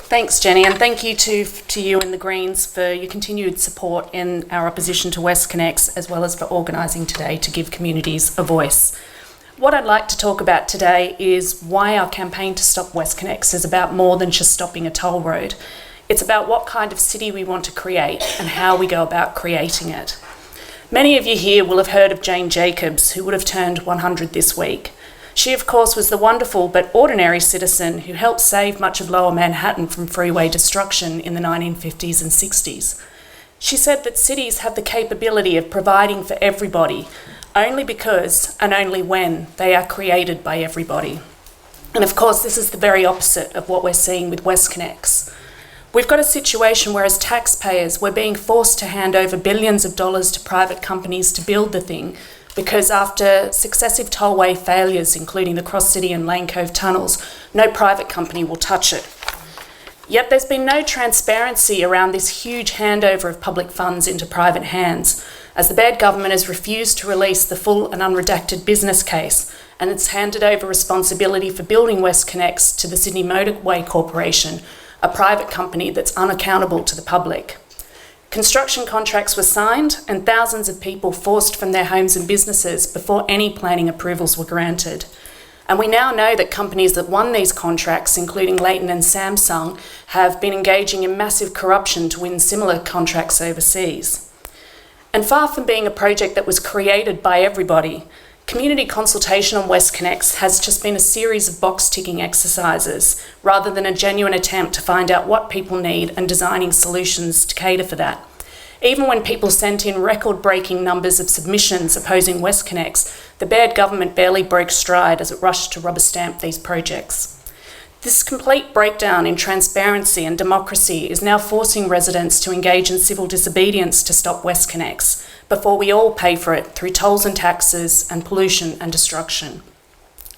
Thanks, Jenny, and thank you to you and the Greens for your continued support in our opposition to WestConnex, as well as for organising today to give communities a voice. What I'd like to talk about today is why our campaign to stop WestConnex is about more than just stopping a toll road. It's about what kind of city we want to create and how we go about creating it. Many of you here will have heard of Jane Jacobs, who would have turned 100 this week. She, of course, was the wonderful but ordinary citizen who helped save much of Lower Manhattan from freeway destruction in the 1950s and 60s. She said that cities have the capability of providing for everybody only because and only when they are created by everybody. And of course, this is the very opposite of what we're seeing with WestConnex. We've got a situation where as taxpayers, we're being forced to hand over billions of dollars to private companies to build the thing, because after successive tollway failures, including the Cross City and Lane Cove tunnels, no private company will touch it. Yet there's been no transparency around this huge handover of public funds into private hands, as the Baird government has refused to release the full and unredacted business case, and it's handed over responsibility for building WestConnex to the Sydney Motorway Corporation, a private company that's unaccountable to the public. Construction contracts were signed and thousands of people forced from their homes and businesses before any planning approvals were granted. And we now know that companies that won these contracts, including Leighton and Samsung, have been engaging in massive corruption to win similar contracts overseas. And far from being a project that was created by everybody, community consultation on WestConnex has just been a series of box-ticking exercises rather than a genuine attempt to find out what people need and designing solutions to cater for that. Even when people sent in record-breaking numbers of submissions opposing WestConnex, the Baird government barely broke stride as it rushed to rubber stamp these projects. This complete breakdown in transparency and democracy is now forcing residents to engage in civil disobedience to stop WestConnex, before we all pay for it through tolls and taxes and pollution and destruction.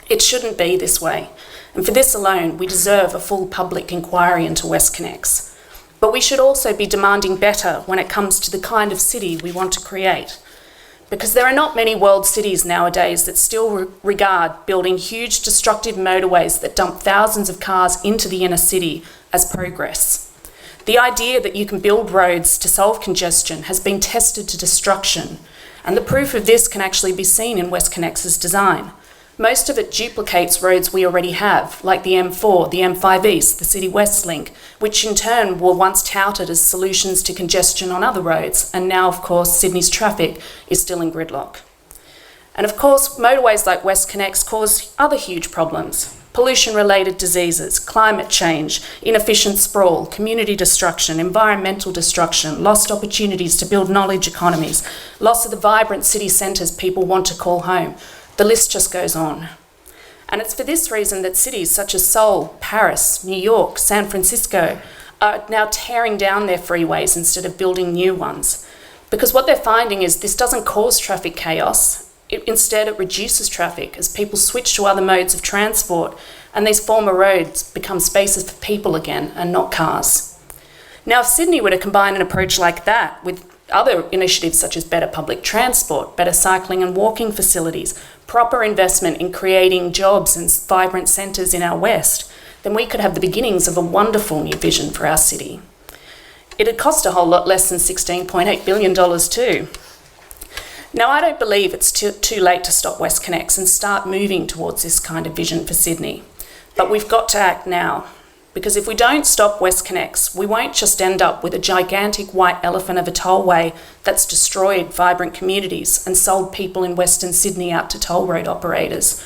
It shouldn't be this way, and for this alone, we deserve a full public inquiry into WestConnex. But we should also be demanding better when it comes to the kind of city we want to create, because there are not many world cities nowadays that still regard building huge destructive motorways that dump thousands of cars into the inner city as progress. The idea that you can build roads to solve congestion has been tested to destruction, and the proof of this can actually be seen in WestConnex's design. Most of it duplicates roads we already have, like the M4, the M5 East, the City West Link, which in turn were once touted as solutions to congestion on other roads, and now, of course, Sydney's traffic is still in gridlock. And of course, motorways like WestConnex cause other huge problems. Pollution-related diseases, climate change, inefficient sprawl, community destruction, environmental destruction, lost opportunities to build knowledge economies, loss of the vibrant city centres people want to call home. The list just goes on. And it's for this reason that cities such as Seoul, Paris, New York, San Francisco are now tearing down their freeways instead of building new ones. Because what they're finding is this doesn't cause traffic chaos. Instead, it reduces traffic as people switch to other modes of transport, and these former roads become spaces for people again and not cars. Now, if Sydney were to combine an approach like that with other initiatives such as better public transport, better cycling and walking facilities, proper investment in creating jobs and vibrant centres in our west, then we could have the beginnings of a wonderful new vision for our city. It'd cost a whole lot less than $16.8 billion too. Now, I don't believe it's too late to stop WestConnex and start moving towards this kind of vision for Sydney. But we've got to act now, because if we don't stop WestConnex, we won't just end up with a gigantic white elephant of a tollway that's destroyed vibrant communities and sold people in Western Sydney out to toll road operators.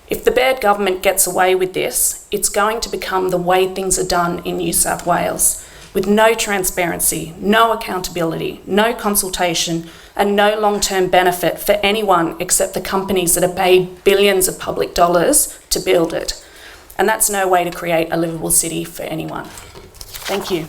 If the Baird government gets away with this, it's going to become the way things are done in New South Wales, with no transparency, no accountability, no consultation, and no long-term benefit for anyone except the companies that are paid billions of public dollars to build it. And that's no way to create a livable city for anyone. Thank you.